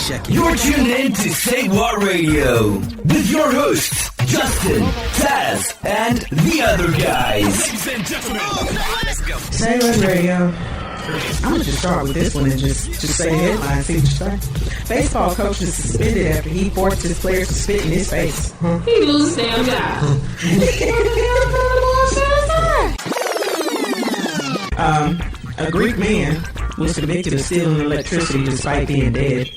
You're tuned in to SayWHA Radio with your hosts, Justin, Taz, and the other guys. Ladies and gentlemen, let's go. SayWHA Radio. I'm going to just start with this one and just say headlines, see what you say. Baseball coach is suspended after he forced his players to spit in his face. He loses damn job. A Greek man was convicted of stealing electricity despite being dead.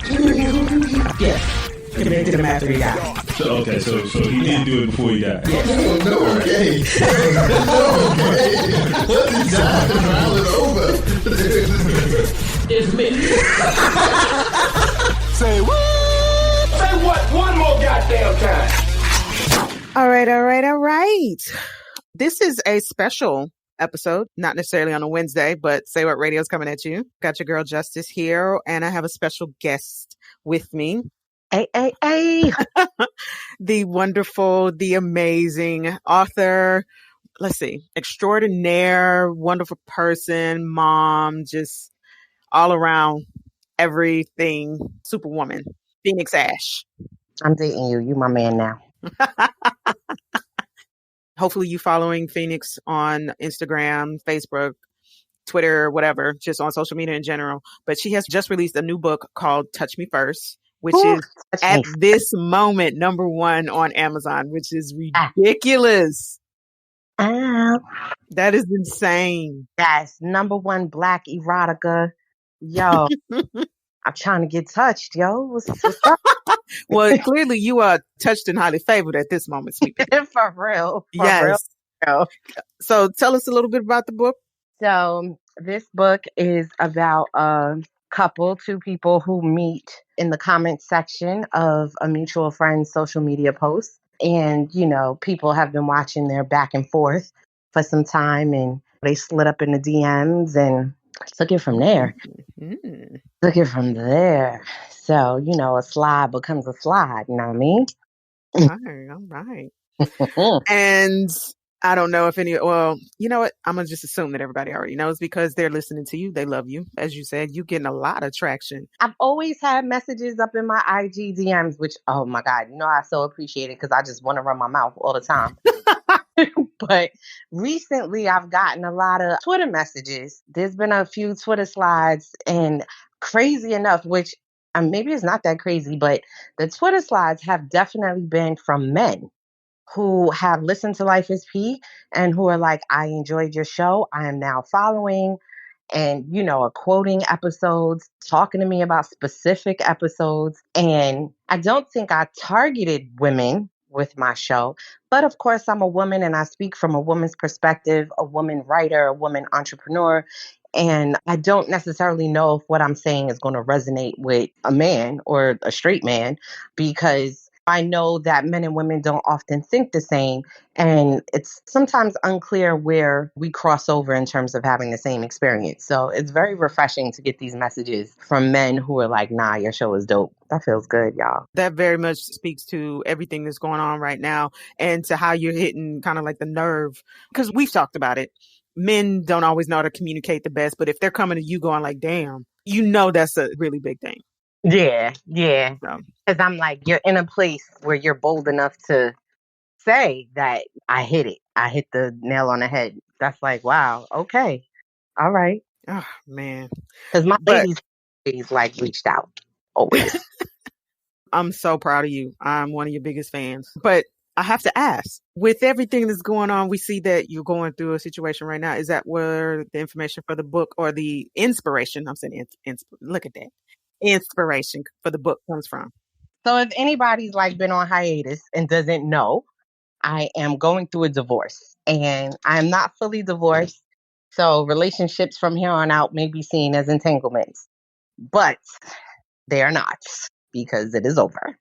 Yes, convicted him after he died. So he didn't do it before he died. Yes. No, okay. What he died to round it over. It's me. Say what? Say what one more goddamn time. All right. This is a special episode, not necessarily on a Wednesday, but SayWHA Radio is coming at you. Got your girl Justice here, and I have a special guest with me. Hey. The wonderful, the amazing author, extraordinaire, wonderful person, mom, just all around everything, superwoman, Phoenix Ash. I'm dating you. You my man now. Hopefully you following Phoenix on Instagram, Facebook, Twitter, whatever, just on social media in general. But she has just released a new book called Touch Me First, which is at this moment #1 on Amazon, which is ridiculous. That is insane. That's #1 Black erotica. Yo, I'm trying to get touched, yo. What's up? Well, clearly you are touched and highly favored at this moment, sweet. For real. Yes. Real. So tell us a little bit about the book. So this book is about a couple, two people who meet in the comment section of a mutual friend's social media post. And, people have been watching their back and forth for some time, and they slid up in the DMs and took it from there. Mm-hmm. Took it from there. So, a slide becomes a slide, you know what I mean? All right. And I don't know if you know what? I'm going to just assume that everybody already knows because they're listening to you. They love you. As you said, you're getting a lot of traction. I've always had messages up in my IG DMs, which, oh my God, I so appreciate it because I just want to run my mouth all the time. But recently I've gotten a lot of Twitter messages. There's been a few Twitter slides, and crazy enough, which maybe it's not that crazy, but the Twitter slides have definitely been from men who have listened to Life is P and who are like, I enjoyed your show. I am now following and, are quoting episodes, talking to me about specific episodes. And I don't think I targeted women with my show, but of course I'm a woman and I speak from a woman's perspective, a woman writer, a woman entrepreneur. And I don't necessarily know if what I'm saying is going to resonate with a man or a straight man, because I know that men and women don't often think the same. And it's sometimes unclear where we cross over in terms of having the same experience. So it's very refreshing to get these messages from men who are like, nah, your show is dope. That feels good, y'all. That very much speaks to everything that's going on right now and to how you're hitting kind of like the nerve, because we've talked about it. Men don't always know how to communicate the best, but if they're coming to you going like, damn, that's a really big thing. Yeah. Because I'm like, you're in a place where you're bold enough to say that I hit it. I hit the nail on the head. That's like, wow, okay. All right. Oh, man. Because my ladies reached out always. I'm so proud of you. I'm one of your biggest fans. But I have to ask, with everything that's going on, we see that you're going through a situation right now. Is that where the information for the book or the inspiration, I'm saying, look at that, inspiration for the book comes from? So if anybody's been on hiatus and doesn't know, I am going through a divorce and I'm not fully divorced. So relationships from here on out may be seen as entanglements, but they are not because it is over.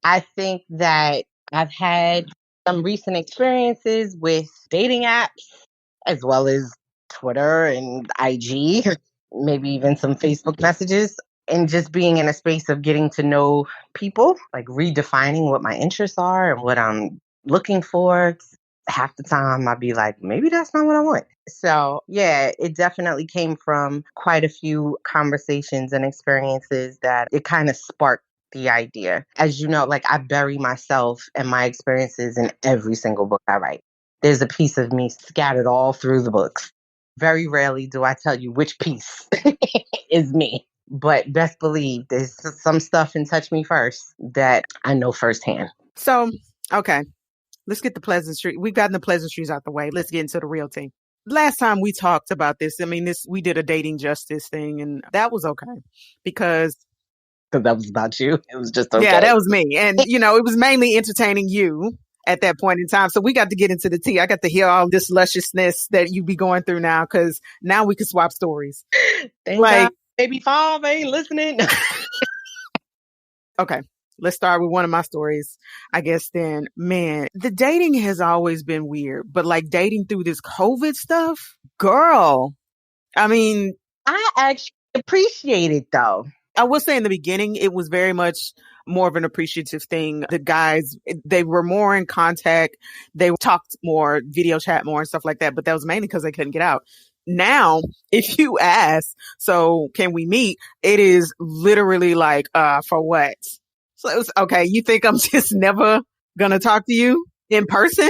I think that I've had some recent experiences with dating apps as well as Twitter and IG, maybe even some Facebook messages, and just being in a space of getting to know people, redefining what my interests are and what I'm looking for. half the time I'd be like, maybe that's not what I want. So yeah, it definitely came from quite a few conversations and experiences that it kind of sparked the idea. As you know, like I bury myself and my experiences in every single book I write. There's a piece of me scattered all through the books. Very rarely do I tell you which piece is me. But best believe there's some stuff in Touch Me First that I know firsthand. So, okay. Let's get the pleasantry. We've gotten the pleasantries out the way. Let's get into the real thing. Last time we talked about this, I mean, we did a dating justice thing, and that was okay because that was about you. It was just okay. Yeah, that was me. And, it was mainly entertaining you at that point in time. So we got to get into the tea. I got to hear all this lusciousness that you be going through now, because now we can swap stories. Thank God, baby five ain't listening. Okay. Let's start with one of my stories, I guess then. Man, the dating has always been weird, but like dating through this COVID stuff, girl, I mean. I actually appreciate it though. I will say in the beginning, it was very much more of an appreciative thing. The guys, they were more in contact. They talked more, video chat more and stuff like that. But that was mainly because they couldn't get out. Now, if you ask, so can we meet? It is literally like, for what? So it was, okay, you think I'm just never going to talk to you in person?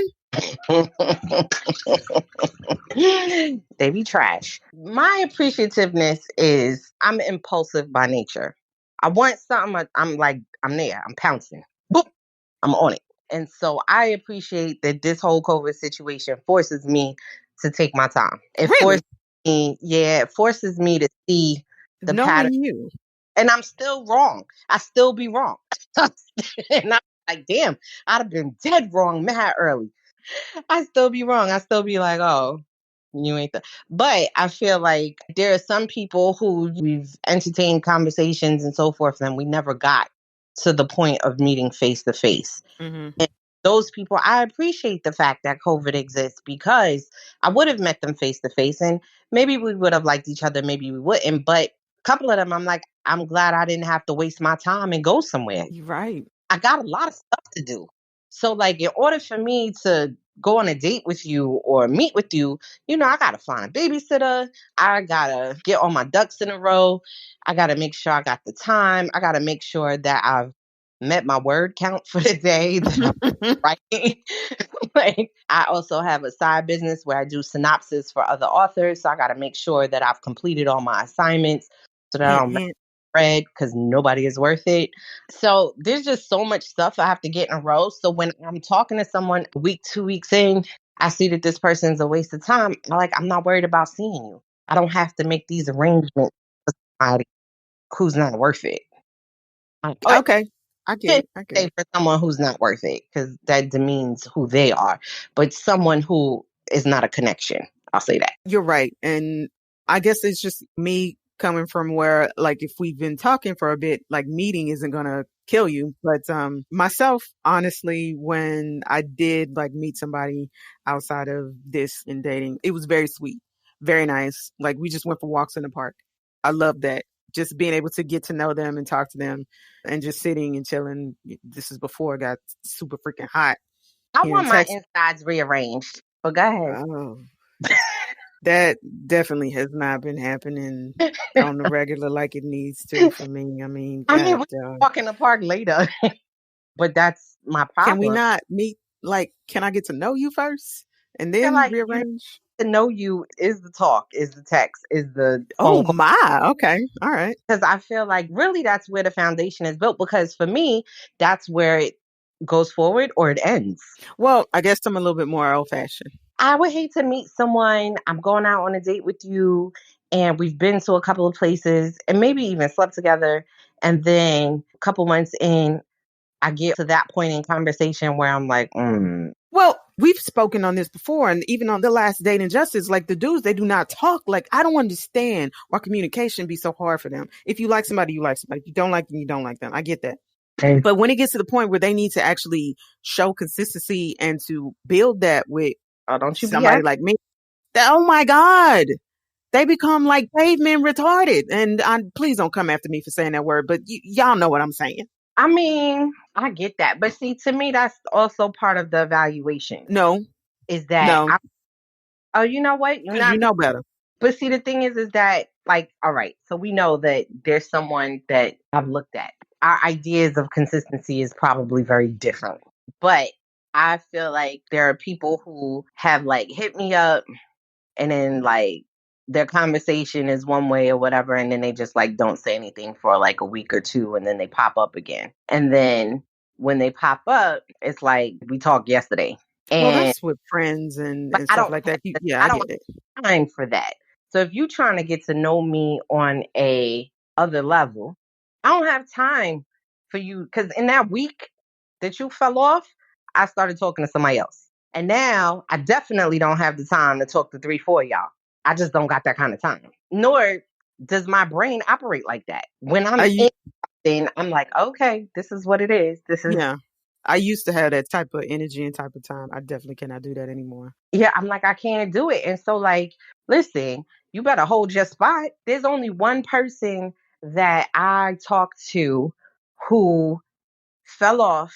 They be trash. My appreciativeness is I'm impulsive by nature. I want something, I'm there, I'm pouncing. Boop, I'm on it. And so I appreciate that this whole COVID situation forces me to take my time. It forces me to see the pattern. You. And I'm still wrong. I still be wrong. And I'm like, damn, I'd have been dead wrong mad early. I still be wrong. I still be like, oh, you ain't But I feel like there are some people who we've entertained conversations and so forth, and we never got to the point of meeting face to face. And those people, I appreciate the fact that COVID exists, because I would have met them face to face and maybe we would have liked each other. Maybe we wouldn't. But a couple of them, I'm like, I'm glad I didn't have to waste my time and go somewhere. You're right. I got a lot of stuff to do. So like, in order for me to go on a date with you or meet with you, I got to find a babysitter. I got to get all my ducks in a row. I got to make sure I got the time. I got to make sure that I've met my word count for the day. Right. Like, I also have a side business where I do synopsis for other authors. So I got to make sure that I've completed all my assignments so that I don't read, because nobody is worth it. So there's just so much stuff I have to get in a row. So when I'm talking to someone a week, 2 weeks in, I see that this person's a waste of time. I'm not worried about seeing you. I don't have to make these arrangements for somebody who's not worth it. Okay. I get it. For someone who's not worth it, because that demeans who they are. But someone who is not a connection, I'll say that. You're right. And I guess it's just me coming from where, like, if we've been talking for a bit, like, meeting isn't going to kill you. But myself, honestly, when I did like meet somebody outside of this in dating, it was very sweet, very nice. Like, we just went for walks in the park. I love that. Just being able to get to know them and talk to them and just sitting and chilling. This is before it got super freaking hot. I want my insides rearranged. But go ahead. Oh. That definitely has not been happening on the regular like it needs to for me. I mean, we can walk in the park later, but that's my problem. Can we not meet? Like, can I get to know you first and then rearrange? To know you is the talk, is the text, is the phone call. My, okay, all right. Because I feel like really that's where the foundation is built. Because for me, that's where it goes forward or it ends. Well, I guess I'm a little bit more old-fashioned. I would hate to meet someone, I'm going out on a date with you, and we've been to a couple of places and maybe even slept together. And then a couple months in, I get to that point in conversation where I'm like, Well, we've spoken on this before, and even on the last Date and Justice, like, the dudes, they do not talk. Like, I don't understand why communication be so hard for them. If you like somebody, you like somebody. If you don't like them, you don't like them. I get that. Okay. But when it gets to the point where they need to actually show consistency and to build that with somebody like me, oh my God, they become like pavement retarded. And please don't come after me for saying that word, but y'all know what I'm saying. I mean, I get that. But see, to me, that's also part of the evaluation. No, is that No, oh, you know what? You're because not. you know better. But see, the thing is that, like, all right, so we know that there's someone that I've looked at. Our ideas of consistency is probably very different. But I feel like there are people who have, like, hit me up and then, like, their conversation is one way or whatever, and then they just, like, don't say anything for, like, a week or two, and then they pop up again. And then when they pop up, it's like, we talked yesterday. Well, And that's with friends but and I stuff don't like have that. the, Yeah, I I don't get it. have time for that. So if you're trying to get to know me on a other level, I don't have time for you, because in that week that you fell off, I started talking to somebody else. And now I definitely don't have the time to talk to 3, 4 y'all. I just don't got that kind of time. Nor does my brain operate like that. When I'm I in u- something, I'm like, okay, this is what it is. This is yeah, I used to have that type of energy and type of time. I definitely cannot do that anymore. yeah, I'm like, I can't do it. And so, like, listen, you better hold your spot. There's only one person that I talked to who fell off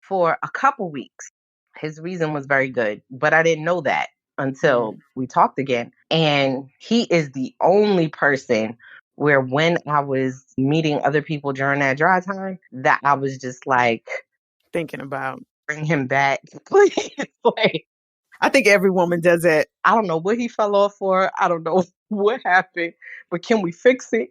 for a couple weeks. His reason was very good, but I didn't know that until we talked again. And he is the only person where, when I was meeting other people during that dry time, that I was just like, Thinking about, bring him back, please. Like, I think every woman does that. I don't know what he fell off for. I don't know what happened, but can we fix it?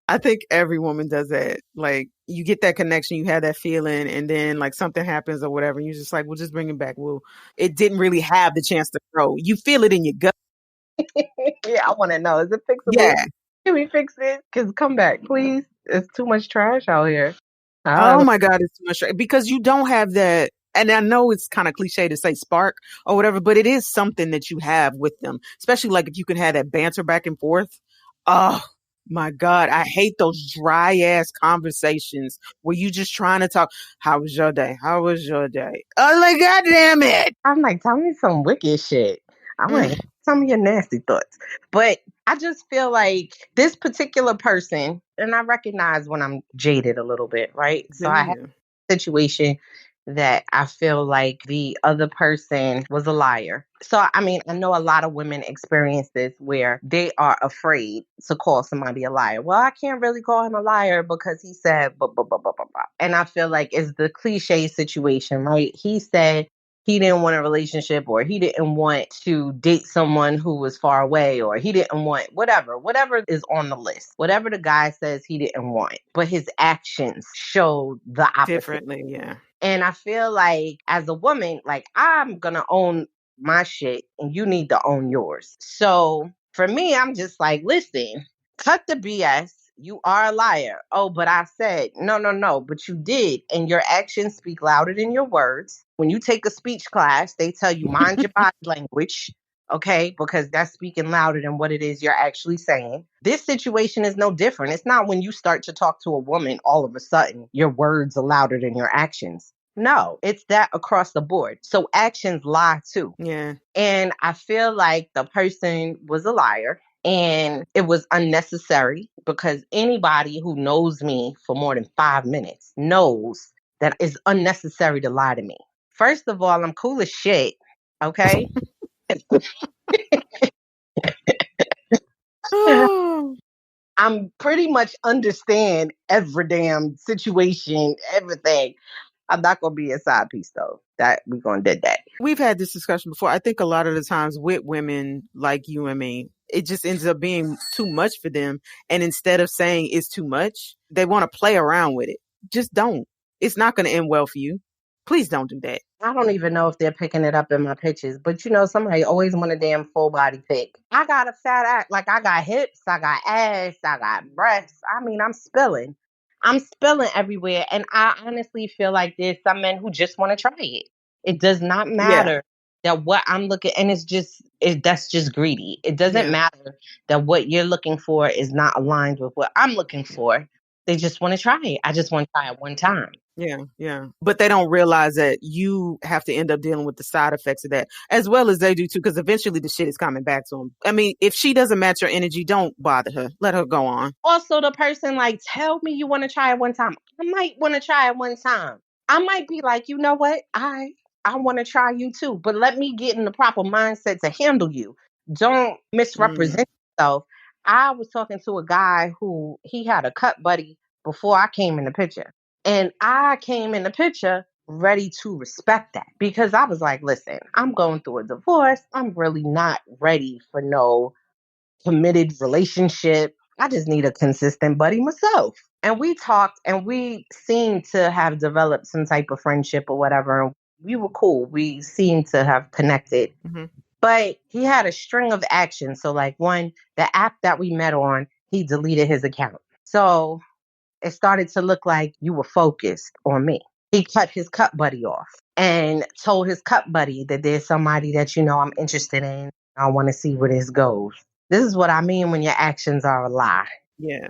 I think every woman does that. Like, you get that connection, you have that feeling, and then like something happens or whatever, and you're just like, "Well, just bring it back." Well, it didn't really have the chance to grow. You feel it in your gut. Yeah, I want to know. Is it fixable? Yeah. Can we fix it? Because come back, please. It's too much trash out here. Oh my God, it's too much because you don't have that. And I know it's kind of cliche to say spark or whatever, but it is something that you have with them, especially like if you can have that banter back and forth. Oh my God, I hate those dry ass conversations where you just trying to talk. How was your day? How was your day? Oh my God damn it. I'm like, tell me some wicked shit. I'm like, tell me your nasty thoughts. But I just feel like this particular person, and I recognize when I'm jaded a little bit, right? So I have a situation that I feel like the other person was a liar. So, I mean, I know a lot of women experience this where they are afraid to call somebody a liar. Well, I can't really call him a liar because he said, blah, blah, blah, blah, blah, blah. And I feel like it's the cliche situation, right? He said he didn't want a relationship, or he didn't want to date someone who was far away, or he didn't want whatever is on the list, whatever the guy says he didn't want, but his actions showed the opposite. Differently, yeah. And I feel like as a woman, like, I'm going to own my shit and you need to own yours. So for me, I'm just like, listen, cut the BS. You are a liar. Oh, but I said, no, but you did. And your actions speak louder than your words. When you take a speech class, they tell you mind your body language. Okay, because that's speaking louder than what it is you're actually saying. This situation is no different. It's not when you start to talk to a woman, all of a sudden, your words are louder than your actions. No, it's that across the board. So actions lie too. Yeah. And I feel like the person was a liar. And it was unnecessary, because anybody who knows me for more than 5 minutes knows that it's unnecessary to lie to me. First of all, I'm cool as shit. Okay. I'm pretty much understand every damn situation, everything. I'm not gonna be a side piece though. That we're gonna do that. We've had this discussion before. I think a lot of the times with women like you and me, it just ends up being too much for them. And instead of saying it's too much, they want to play around with it. Just don't. It's not going to end well for you. Please don't do that. I don't even know if they're picking it up in my pictures, but somebody always want a damn full body pic. I got a fat ass, like I got hips, I got ass, I got breasts. I mean, I'm spilling everywhere. And I honestly feel like there's some men who just want to try it. It does not matter that what I'm looking, and that's just greedy. It doesn't matter that what you're looking for is not aligned with what I'm looking for. They just want to try it. I just want to try it one time. Yeah. But they don't realize that you have to end up dealing with the side effects of that, as well as they do too, because eventually the shit is coming back to them. I mean, if she doesn't match your energy, don't bother her. Let her go on. Also, the person like, tell me you want to try it one time. I might want to try it one time. I might be like, you know what? I want to try you too, but let me get in the proper mindset to handle you. Don't misrepresent yourself. I was talking to a guy who he had a cut buddy before I came in the picture. And I came in the picture ready to respect that because I was like, listen, I'm going through a divorce. I'm really not ready for no committed relationship. I just need a consistent buddy myself. And we talked and we seemed to have developed some type of friendship or whatever. And we were cool. We seemed to have connected. Mm-hmm. But he had a string of actions. So, like, one, the app that we met on, he deleted his account. So it started to look like you were focused on me. He cut his cut buddy off and told his cut buddy that there's somebody that I'm interested in. I want to see where this goes. This is what I mean when your actions are a lie. Yeah.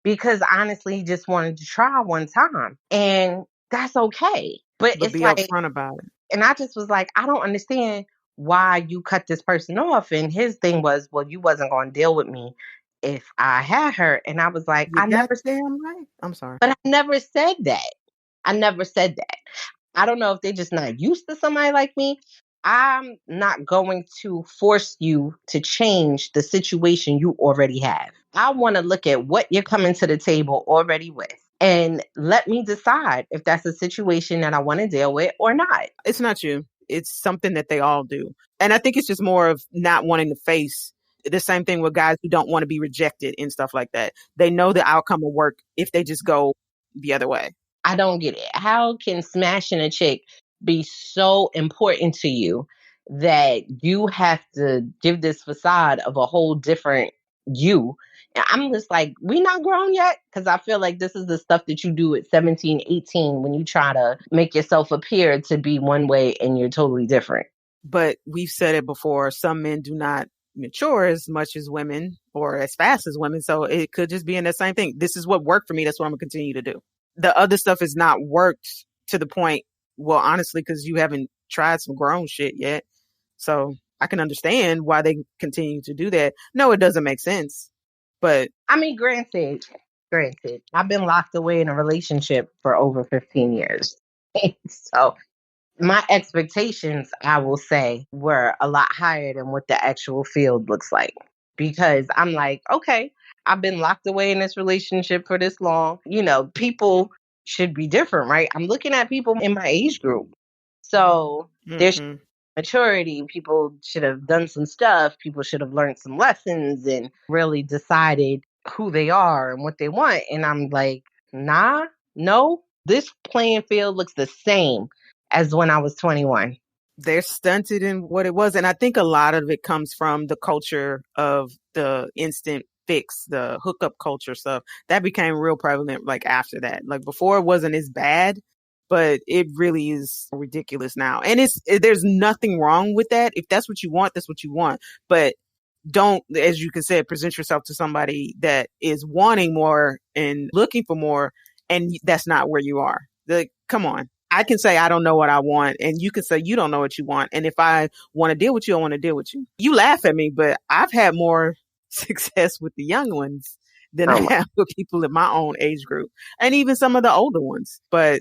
Because honestly, he just wanted to try one time. And that's okay. But it's be like, upfront about it. And I just was like, I don't understand why you cut this person off. And his thing was, well, you wasn't going to deal with me if I had her. And I was like, I never damn right. I'm sorry. But I never said that. I never said that. I don't know if they're just not used to somebody like me. I'm not going to force you to change the situation you already have. I want to look at what you're coming to the table already with and let me decide if that's a situation that I want to deal with or not. It's not you. It's something that they all do. And I think it's just more of not wanting to face the same thing with guys who don't want to be rejected and stuff like that. They know the outcome will work if they just go the other way. I don't get it. How can smashing a chick be so important to you that you have to give this facade of a whole different you? And I'm just like, we not grown yet? Because I feel like this is the stuff that you do at 17, 18 when you try to make yourself appear to be one way and you're totally different. But we've said it before, some men do not mature as much as women or as fast as women. So it could just be in the same thing. This is what worked for me. That's what I'm going to continue to do. The other stuff is not worked to the point, well, honestly, because you haven't tried some grown shit yet. So I can understand why they continue to do that. No, it doesn't make sense. But I mean, granted, I've been locked away in a relationship for over 15 years. So my expectations, I will say, were a lot higher than what the actual field looks like. Because I'm like, okay, I've been locked away in this relationship for this long. People should be different, right? I'm looking at people in my age group. So there's maturity. People should have done some stuff. People should have learned some lessons and really decided who they are and what they want. And I'm like, no, this playing field looks the same as when I was 21. They're stunted in what it was. And I think a lot of it comes from the culture of the instant fix, the hookup culture stuff. That became real prevalent like after that. Like before it wasn't as bad, but it really is ridiculous now. And there's nothing wrong with that. If that's what you want, that's what you want. But don't, as you can say, present yourself to somebody that is wanting more and looking for more, and that's not where you are. Come on. I can say I don't know what I want, and you can say you don't know what you want. And if I want to deal with you, I want to deal with you. You laugh at me, but I've had more success with the young ones than I have with people in my own age group, and even some of the older ones. But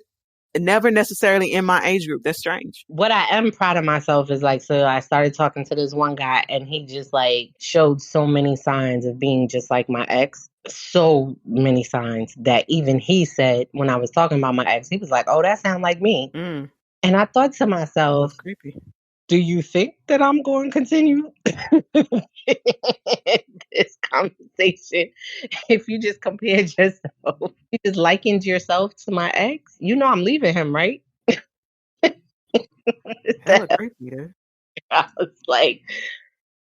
never necessarily in my age group. That's strange. What I am proud of myself is so I started talking to this one guy and he just showed so many signs of being just like my ex. So many signs that even he said when I was talking about my ex, he was like, oh, that sounds like me. And I thought to myself, that's creepy. Do you think that I'm going to continue this conversation if you just compared yourself? You just likened yourself to my ex? I'm leaving him, right? Hella creepy, dude. I was like,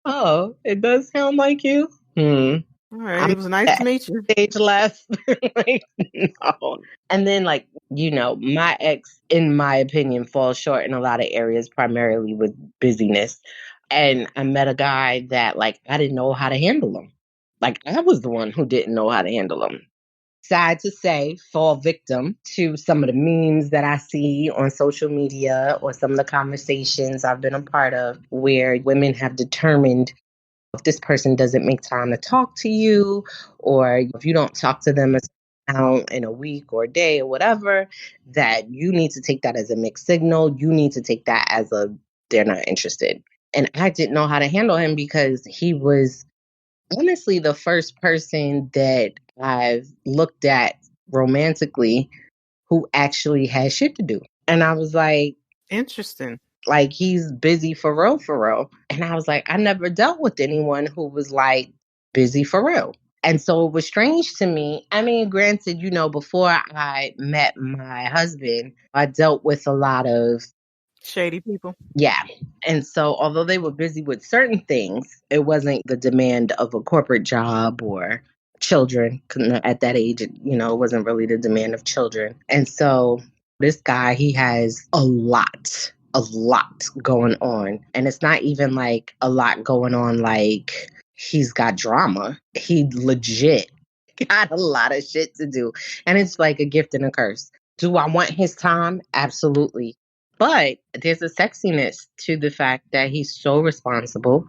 oh, it does sound like you? All right, it was nice to meet you. Stage left. No. And then, my ex, in my opinion, falls short in a lot of areas, primarily with busyness. And I met a guy that, I didn't know how to handle him. I was the one who didn't know how to handle him. Sad to say, fall victim to some of the memes that I see on social media or some of the conversations I've been a part of where women have determined if this person doesn't make time to talk to you, or if you don't talk to them a count in a week or a day or whatever, that you need to take that as a mixed signal. You need to take that as a they're not interested. And I didn't know how to handle him because he was honestly the first person that I've looked at romantically who actually had shit to do. And I was like, Interesting. like, he's busy for real, for real. And I was like, I never dealt with anyone who was like busy for real. And so it was strange to me. I mean, granted, you know, before I met my husband, I dealt with a lot of Shady people. yeah. And so although they were busy with certain things, it wasn't the demand of a corporate job or children. 'Cause at that age, you know, it wasn't really the demand of children. And so this guy, he has a lot going on. And it's not even like a lot going on like he's got drama. He legit got a lot of shit to do. And it's like a gift and a curse. Do I want his time? Absolutely. But there's a sexiness to the fact that he's so responsible,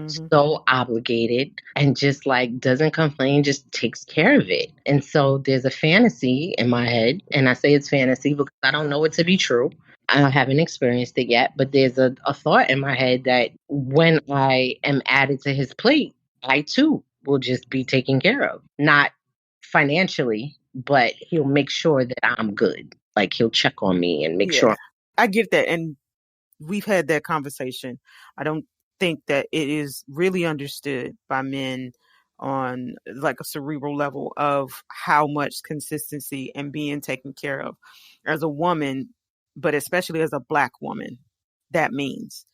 so obligated, and just like doesn't complain, just takes care of it. And so there's a fantasy in my head, and I say it's fantasy because I don't know it to be true. I haven't experienced it yet, but there's a thought in my head that when I am added to his plate, I too will just be taken care of. Not financially, but he'll make sure that I'm good. Like he'll check on me and make sure. I get that. And we've had that conversation. I don't think that it is really understood by men on like a cerebral level of how much consistency and being taken care of as a woman, but especially as a Black woman, that means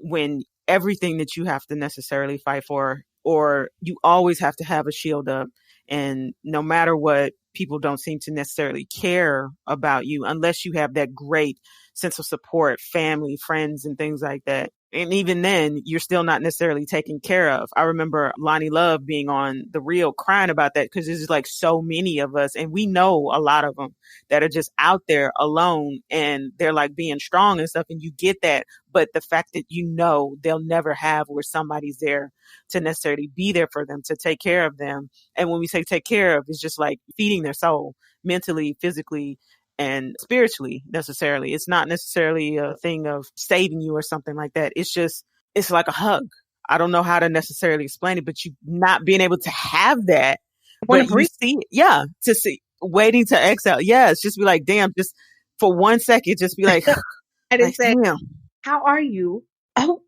when everything that you have to necessarily fight for, or you always have to have a shield up. And no matter what, people don't seem to necessarily care about you unless you have that great sense of support, family, friends, and things like that. And even then, you're still not necessarily taken care of. I remember Lonnie Love being on The Real crying about that because there's like so many of us, and we know a lot of them that are just out there alone and they're like being strong and stuff, and you get that. But the fact that you know they'll never have where somebody's there to necessarily be there for them, to take care of them. And when we say take care of, it's just like feeding their soul mentally, physically, and spiritually necessarily. It's not necessarily a thing of saving you or something like that. It's just, it's like a hug. I don't know how to necessarily explain it, but you not being able to have that, but you see it. Yeah. To see, waiting to exhale. Yeah. It's just be like, damn, just for 1 second, just be like, I didn't say, damn. How are you? Oh,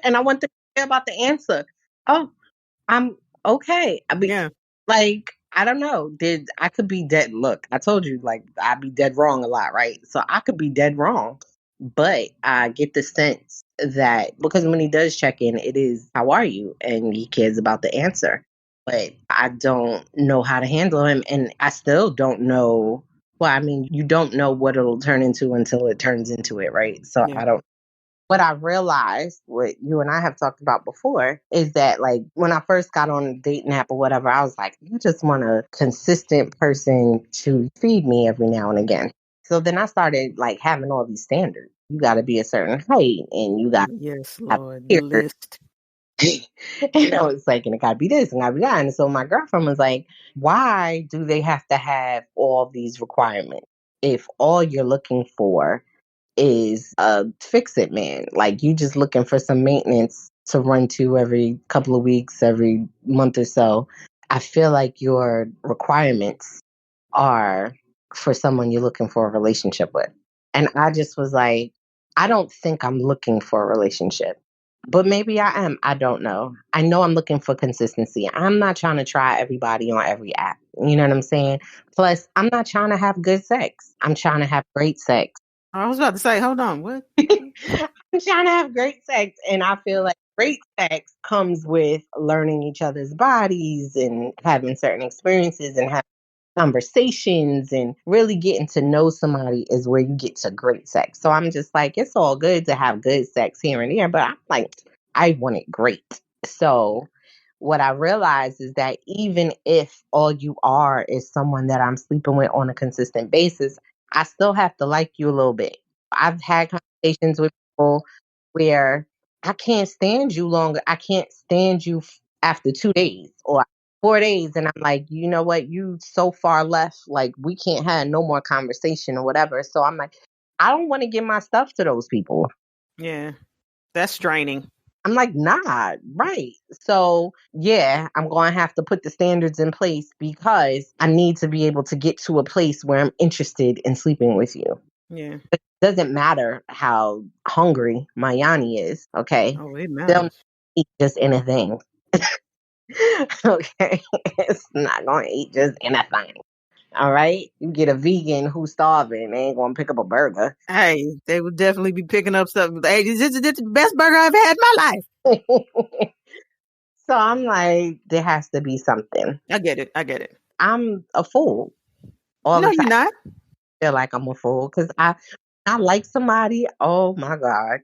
and I want to hear about the answer. Oh, I'm okay. I mean, like, I don't know. I could be dead? Look, I told you, like, I'd be dead wrong a lot, right? So I could be dead wrong. But I get the sense that because when he does check in, it is, how are you? And he cares about the answer. But I don't know how to handle him. And I still don't know. Well, I mean, you don't know what it'll turn into until it turns into it, right? So I don't. What I realized, what you and I have talked about before, is that like when I first got on a dating app or whatever, I was like, you just want a consistent person to feed me every now and again. So then I started like having all these standards. You got to be a certain height, and you got Lord, the list. And I was like, and it got to be this and got to be that. And so my girlfriend was like, why do they have to have all these requirements if all you're looking for is a fix-it man? Like, you just looking for some maintenance to run to every couple of weeks, every month or so. I feel like your requirements are for someone you're looking for a relationship with. And I just was like, I don't think I'm looking for a relationship. But maybe I am. I don't know. I know I'm looking for consistency. I'm not trying to try everybody on every app. You know what I'm saying? Plus, I'm not trying to have good sex. I'm trying to have great sex. I was about to say, hold on, what? I'm trying to have great sex, and I feel like great sex comes with learning each other's bodies and having certain experiences and having conversations and really getting to know somebody is where you get to great sex. So I'm just like, it's all good to have good sex here and there, but I'm like, I want it great. So what I realized is that even if all you are is someone that I'm sleeping with on a consistent basis, I still have to like you a little bit. I've had conversations with people where I can't stand you longer. I can't stand you after 2 days, or I 4 days. And I'm like, you know what? You so far left. Like, we can't have no more conversation or whatever. So I'm like, I don't want to give my stuff to those people. Yeah. That's draining. I'm like, nah, right. So, yeah, I'm going to have to put the standards in place because I need to be able to get to a place where I'm interested in sleeping with you. Yeah. It doesn't matter how hungry my Yanni is, okay? Oh, it They'll matters. eat just anything. Okay? It's not going to eat just anything. All right? You get a vegan who's starving, they ain't going to pick up a burger. Hey, they would definitely be picking up something. Hey, this is the best burger I've had in my life. So I'm like, there has to be something. I get it. I'm a fool all No, the you're time. not. I feel like I'm a fool because I like somebody. Oh my God.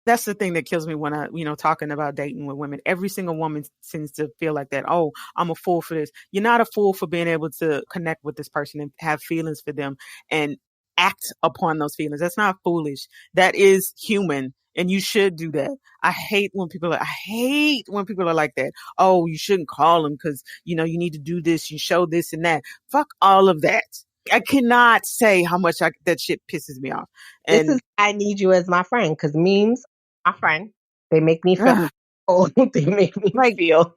That's the thing that kills me when I, talking about dating with women. Every single woman seems to feel like that. Oh, I'm a fool for this. You're not a fool for being able to connect with this person and have feelings for them and act upon those feelings. That's not foolish. That is human. And you should do that. I hate when people are like that. Oh, you shouldn't call them because, you need to do this. You show this and that. Fuck all of that. I cannot say how much that shit pisses me off. And this is, I need you as my friend because memes, my friend, they make me feel, they make me feel,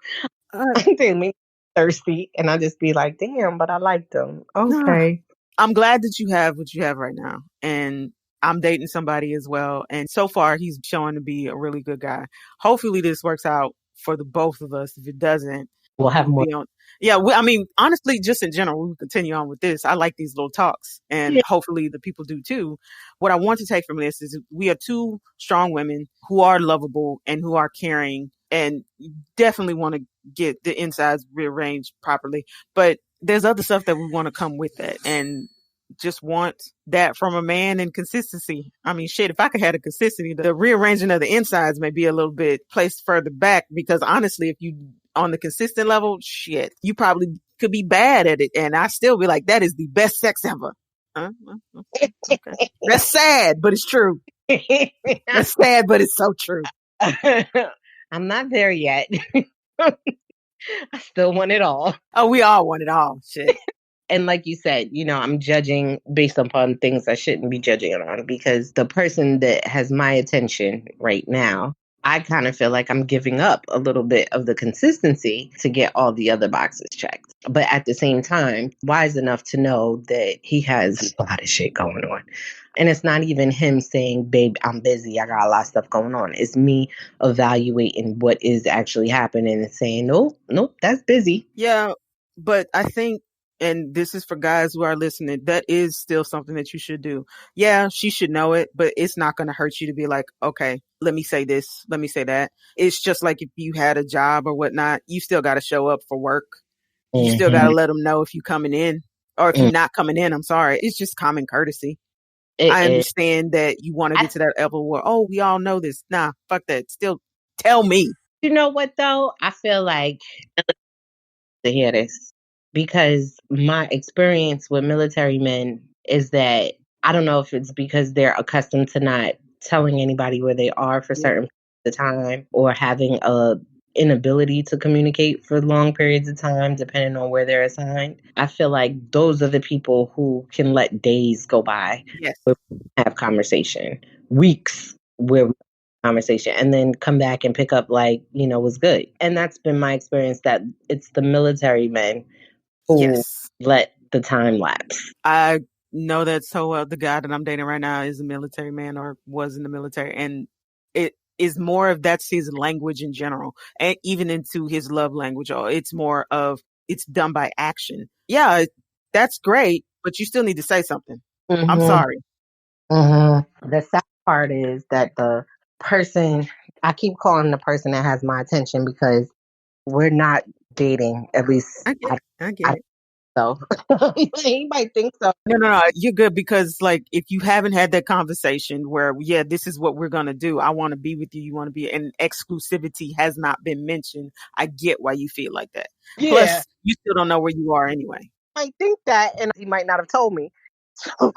they make me thirsty. And I just be like, damn, but I like them. Okay. I'm glad that you have what you have right now. And I'm dating somebody as well. And so far, he's showing to be a really good guy. Hopefully this works out for the both of us. If it doesn't, we'll have more. Honestly, just in general, we'll continue on with this. I like these little talks and hopefully the people do too. What I want to take from this is we are two strong women who are lovable and who are caring and definitely want to get the insides rearranged properly. But there's other stuff that we want to come with that and just want that from a man and consistency. I mean, shit, if I could have the consistency, the rearranging of the insides may be a little bit placed further back because honestly, if you on the consistent level, shit, you probably could be bad at it. And I still be like, that is the best sex ever. Okay. That's sad, but it's true. That's sad, but it's so true. I'm not there yet. I still want it all. Oh, we all want it all. Shit. And like you said, I'm judging based upon things I shouldn't be judging on because the person that has my attention right now, I kind of feel like I'm giving up a little bit of the consistency to get all the other boxes checked. But at the same time, wise enough to know that he has a lot of shit going on. And it's not even him saying, babe, I'm busy. I got a lot of stuff going on. It's me evaluating what is actually happening and saying, nope, that's busy. Yeah, but I think, and this is for guys who are listening, that is still something that you should do. Yeah, she should know it, but it's not going to hurt you to be like, okay, let me say this, let me say that. It's just like if you had a job or whatnot, you still got to show up for work. You still got to let them know if you're coming in or if you're not coming in. I'm sorry. It's just common courtesy. I understand that you want to get to that level where, oh, we all know this. Nah, fuck that. Still tell me. You know what, though? I feel like to hear this because my experience with military men is that I don't know if it's because they're accustomed to not telling anybody where they are for certain periods of time or having a inability to communicate for long periods of time, depending on where they're assigned. I feel like those are the people who can let days go by, have conversation, weeks where we conversation, and then come back and pick up like, was good. And that's been my experience that it's the military men who let the time lapse. I know that so well. The guy that I'm dating right now is a military man or was in the military. And it is more of that's his language in general, and even into his love language. Or it's more of it's done by action. Yeah, that's great, but you still need to say something. I'm sorry. The sad part is that the person, I keep calling the person that has my attention because we're not dating, at least. I get it. So he might think so. No, you're good because like if you haven't had that conversation where this is what we're gonna do. I want to be with you. You want to be, and exclusivity has not been mentioned. I get why you feel like that. Yeah. Plus, you still don't know where you are anyway. I think that, and he might not have told me. So,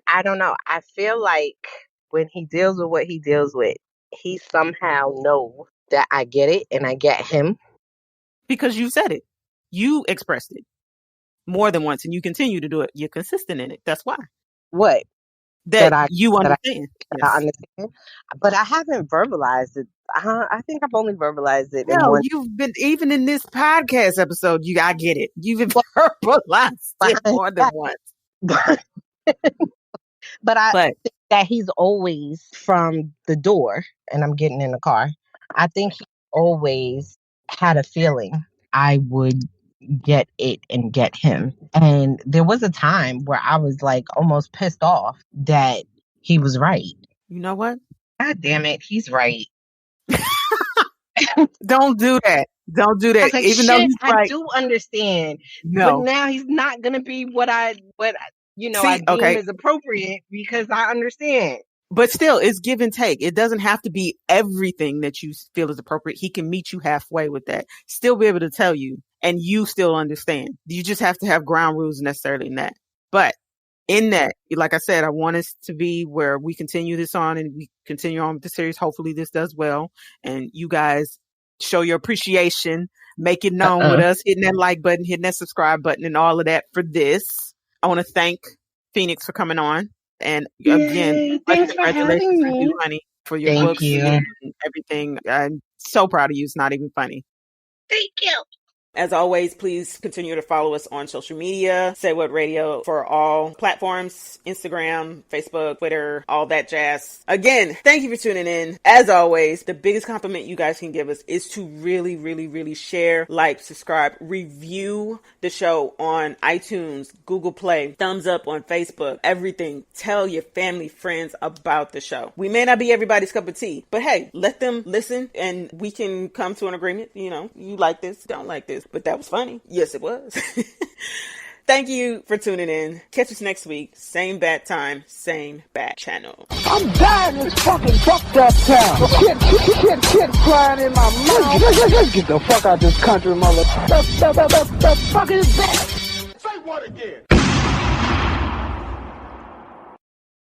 I don't know. I feel like when he deals with what he deals with, he somehow knows that I get it and I get him. because you said it. You expressed it more than once, and you continue to do it. You're consistent in it. That's why. What? That you understand. I understand. But I haven't verbalized it. I think I've only verbalized it in No, one. you've been, even in this podcast episode, I get it. You've verbalized it more than once. But I think that he's always from the door, and I'm getting in the car. I think he always had a feeling I would get it and get him. And there was a time where I was like almost pissed off that he was right. You know what? God damn it, he's right. Don't do that. Don't do that. Like, even though he's right. I do understand. No. But now he's not gonna be what I deem as appropriate, because I understand. But still, it's give and take. It doesn't have to be everything that you feel is appropriate. He can meet you halfway with that. Still be able to tell you, and you still understand. You just have to have ground rules necessarily in that. But in that, like I said, I want us to be where we continue this on and we continue on with the series. Hopefully this does well. And you guys show your appreciation, make it known with us, hitting that like button, hitting that subscribe button, and all of that for this. I want to thank Phoenix for coming on. And again, congratulations to you, honey, for your books and everything. I'm so proud of you. It's not even funny. Thank you. As always, please continue to follow us on social media. SayWHA Radio for all platforms, Instagram, Facebook, Twitter, all that jazz. Again, thank you for tuning in. As always, the biggest compliment you guys can give us is to really, really, really share, like, subscribe, review the show on iTunes, Google Play, thumbs up on Facebook, everything. Tell your family, friends about the show. We may not be everybody's cup of tea, but hey, let them listen and we can come to an agreement. You know, you like this, don't like this. But that was funny. Yes, it was. Thank you for tuning in. Catch us next week. Same bat time, same bat channel. I'm dying in this fucking fucked up town. Shit flying in my mouth. Let's get the fuck out of this country, mother. The fuck is that? Say what again?